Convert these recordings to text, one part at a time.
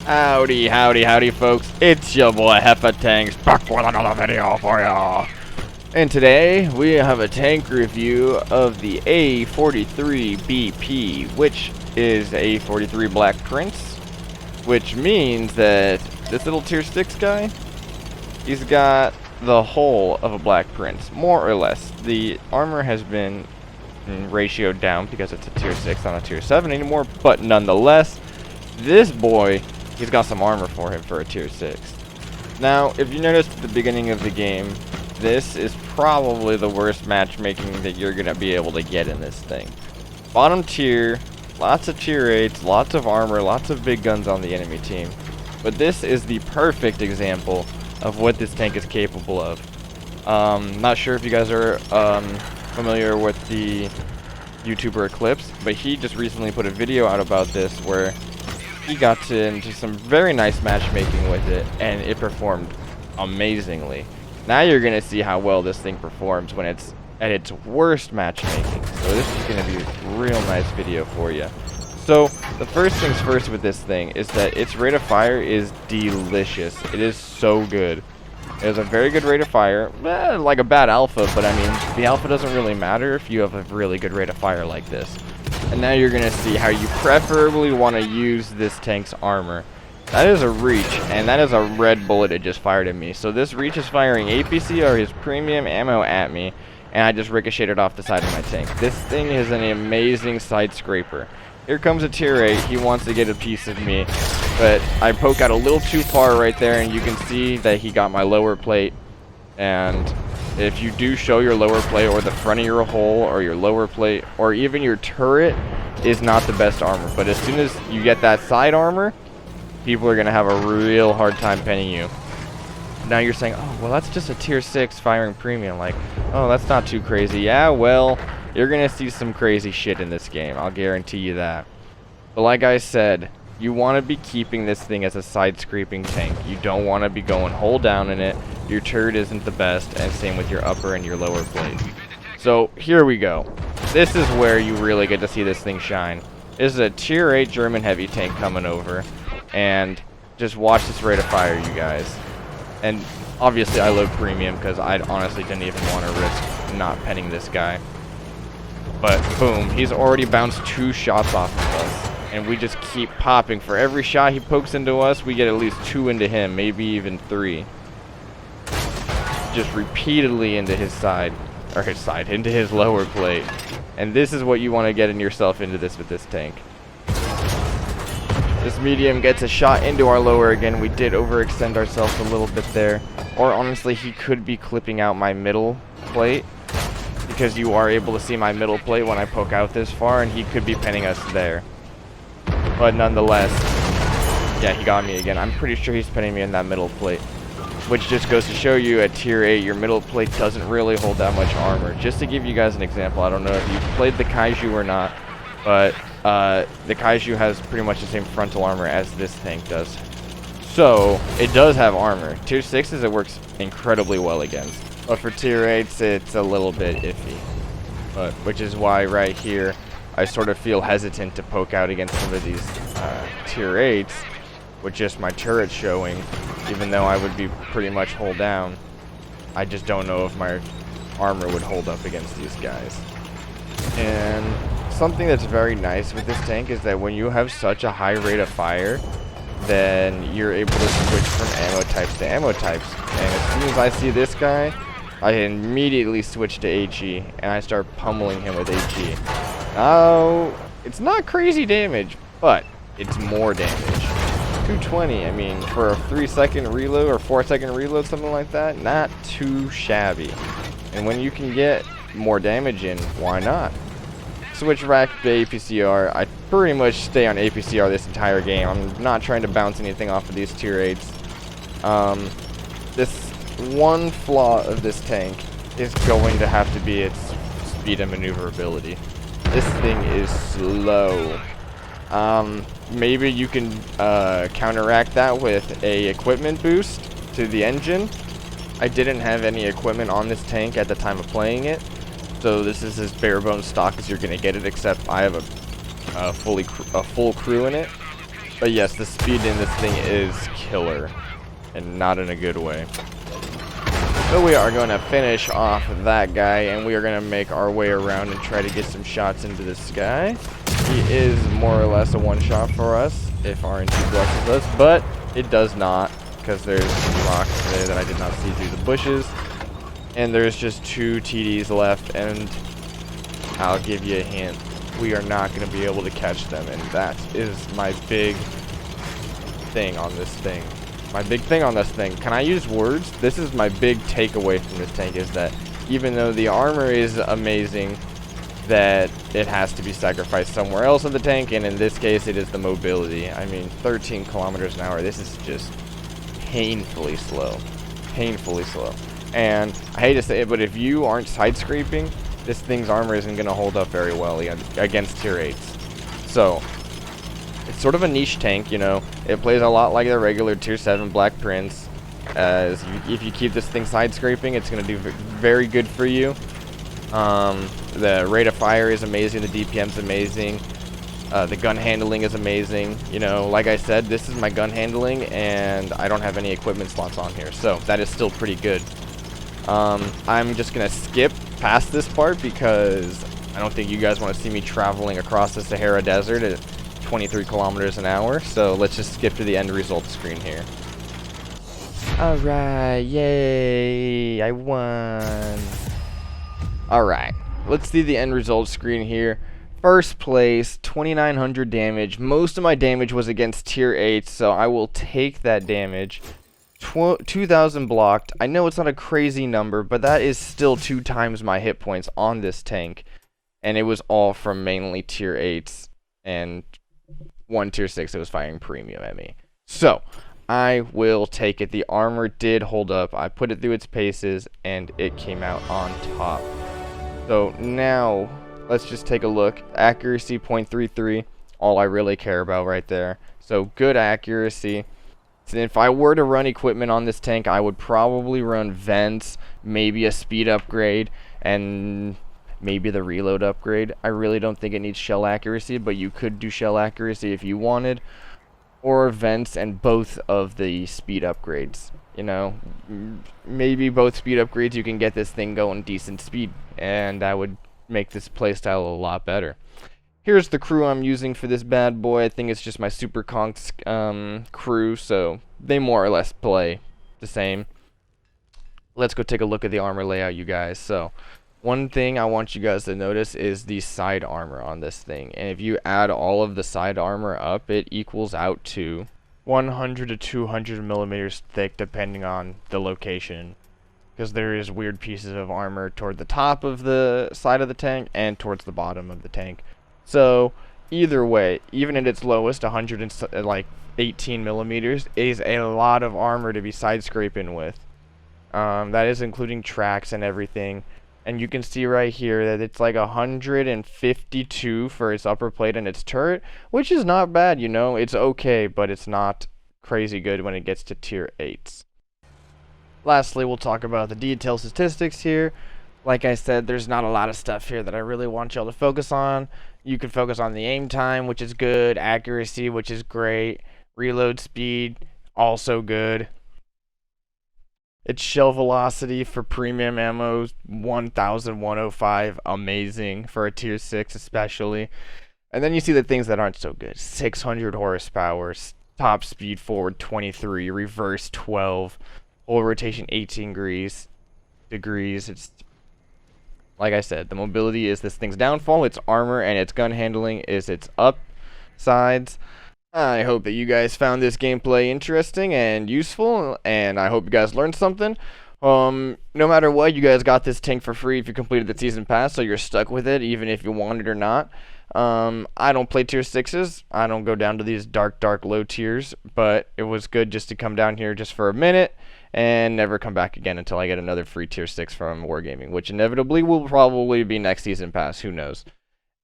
Howdy, howdy, howdy, folks. It's your boy A43 back with another video for ya. And today we have a tank review of the A43 BP, which is A43 Black Prince, which means that this little tier 6 guy, he's got the whole of a Black Prince, more or less. The armor has been ratioed down because it's a tier 6, not a tier 7 anymore, but nonetheless, this boy, he's got some armor for him for a tier 6. Now, if you noticed at the beginning of the game, this is probably the worst matchmaking that you're going to be able to get in this thing. Bottom tier, lots of tier 8s, lots of armor, lots of big guns on the enemy team. But this is the perfect example of what this tank is capable of. Not sure if you guys are familiar with the YouTuber Eclipse, but he just recently put a video out about this where he got into some very nice matchmaking with it, and it performed amazingly. Now you're going to see how well this thing performs when it's at its worst matchmaking. So this is going to be a real nice video for you. So the first things first with this thing is that its rate of fire is delicious. It is so good. It has a very good rate of fire, like a bad alpha, but I mean, the alpha doesn't really matter if you have a really good rate of fire like this. And now you're going to see how you preferably want to use this tank's armor. That is a reach, and that is a red bullet it just fired at me. So this reach is firing APC or his premium ammo at me, and I just ricocheted off the side of my tank. This thing is an amazing side scraper. Here comes a tier 8, he wants to get a piece of me, but I poke out a little too far right there, and you can see that he got my lower plate. And if you do show your lower plate, or the front of your hull, or your lower plate, or even your turret is not the best armor, but as soon as you get that side armor, people are going to have a real hard time penning you. Now you're saying, oh, well, that's just a tier 6 firing premium. Like, oh, that's not too crazy. Yeah, well, you're going to see some crazy shit in this game. I'll guarantee you that. But like I said, you want to be keeping this thing as a side scraping tank. You don't want to be going hull down in it. Your turret isn't the best, and same with your upper and your lower plate. So here we go. This is where you really get to see this thing shine. This is a tier 8 German heavy tank coming over. And just watch this rate of fire, you guys. And obviously I load premium because I honestly didn't even want to risk not penning this guy. But boom, he's already bounced 2 shots off of us, and we just keep popping. For every shot he pokes into us, we get at least 2 into him, maybe even 3. Just repeatedly into his side, or into his lower plate. And this is what you want to get in yourself into this with this tank. This medium gets a shot into our lower again. We did overextend ourselves a little bit there. Or honestly, he could be clipping out my middle plate, because you are able to see my middle plate when I poke out this far, and he could be penning us there. But nonetheless, yeah, he got me again. I'm pretty sure he's penning me in that middle plate, which just goes to show you at tier 8, your middle plate doesn't really hold that much armor. Just to give you guys an example, I don't know if you've played the Kaiju or not, but the Kaiju has pretty much the same frontal armor as this tank does. So, it does have armor. Tier 6s it works incredibly well against. But for tier 8s, it's a little bit iffy. But which is why right here, I sort of feel hesitant to poke out against some of these tier 8s with just my turret showing, even though I would be pretty much hull down. I just don't know if my armor would hold up against these guys. And something that's very nice with this tank is that when you have such a high rate of fire, then you're able to switch from ammo types to ammo types. And as soon as I see this guy, I immediately switch to HE, and I start pummeling him with HE. Now, it's not crazy damage, but it's more damage. 220, I mean, for a 3-second reload or 4-second reload, something like that, not too shabby. And when you can get more damage in, why not? Switch rack to APCR. I pretty much stay on APCR this entire game. I'm not trying to bounce anything off of these tier 8s. This one flaw of this tank is going to have to be its speed and maneuverability. This thing is slow. Maybe you can counteract that with a equipment boost to the engine. I didn't have any equipment on this tank at the time of playing it, so this is as bare bones stock as you're gonna get it, except I have a full crew in it. But yes, the speed in this thing is killer, and not in a good way. So we are going to finish off that guy, and we are going to make our way around and try to get some shots into this guy. He is more or less a one-shot for us, if RNG blesses us, but it does not, because there's some rocks there that I did not see through the bushes. And there's just 2 TDs left, and I'll give you a hint. We are not going to be able to catch them, and that is my big thing on this thing. My big thing on this thing. Can I use words? This is my big takeaway from this tank, is that even though the armor is amazing, that it has to be sacrificed somewhere else in the tank, and in this case it is the mobility. I mean, 13 kilometers an hour, this is just painfully slow. Painfully slow. And I hate to say it, but if you aren't side scraping, this thing's armor isn't going to hold up very well against tier 8s. So, it's sort of a niche tank, you know. It plays a lot like the regular tier 7 Black Prince. If you keep this thing side scraping, it's going to do very good for you. The rate of fire is amazing, the DPM's amazing, the gun handling is amazing. You know, like I said, this is my gun handling, and I don't have any equipment slots on here, so that is still pretty good. I'm just gonna skip past this part because I don't think you guys want to see me traveling across the Sahara Desert at 23 kilometers an hour, so let's just skip to the end results screen here. Alright, yay, I won. Alright, let's see the end results screen here. First place, 2,900 damage. Most of my damage was against tier 8, so I will take that damage. 2,000 blocked. I know it's not a crazy number, but that is still 2 times my hit points on this tank. And it was all from mainly tier 8s and 1 tier 6 that was firing premium at me. So, I will take it. The armor did hold up. I put it through its paces, and it came out on top. So, now, let's just take a look. Accuracy, 0.33. All I really care about right there. So, good accuracy. And if I were to run equipment on this tank, I would probably run vents, maybe a speed upgrade, and maybe the reload upgrade. I really don't think it needs shell accuracy, but you could do shell accuracy if you wanted. Or vents and both of the speed upgrades. You know, maybe both speed upgrades, you can get this thing going decent speed, and that would make this playstyle a lot better. Here's the crew I'm using for this bad boy. I think it's just my Super Conks crew, so they more or less play the same. Let's go take a look at the armor layout, you guys. So, one thing I want you guys to notice is the side armor on this thing. And if you add all of the side armor up, it equals out to 100 to 200 millimeters thick, depending on the location. Because there is weird pieces of armor toward the top of the side of the tank and towards the bottom of the tank. So, either way, even at its lowest, 118 millimeters, is a lot of armor to be side scraping with. That is including tracks and everything. And you can see right here that it's like 152 for its upper plate and its turret, which is not bad, you know. It's okay, but it's not crazy good when it gets to tier 8s. Lastly, we'll talk about the detailed statistics here. Like I said, there's not a lot of stuff here that I really want y'all to focus on. You can focus on the aim time, which is good, accuracy, which is great, reload speed, also good. Its shell velocity for premium ammo, 1,105, amazing for a tier 6 especially. And then you see the things that aren't so good. 600 horsepower, top speed forward 23, reverse 12, full rotation 18 degrees. It's like I said, the mobility is this thing's downfall, its armor and its gun handling is its upsides. I hope that you guys found this gameplay interesting and useful, and I hope you guys learned something. No matter what, you guys got this tank for free if you completed the season pass, so you're stuck with it even if you want it or not. I don't play tier 6s. I don't go down to these dark low tiers, but it was good just to come down here just for a minute and never come back again until I get another free tier 6 from Wargaming, which inevitably will probably be next season pass. Who knows?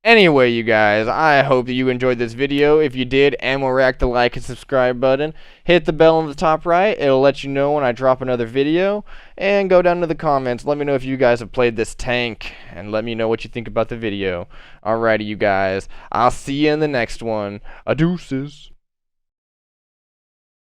Anyway, you guys, I hope that you enjoyed this video. If you did, ammo rack the like and subscribe button. Hit the bell in the top right. It'll let you know when I drop another video. And go down to the comments. Let me know if you guys have played this tank. And let me know what you think about the video. Alrighty, you guys. I'll see you in the next one. Adeuces.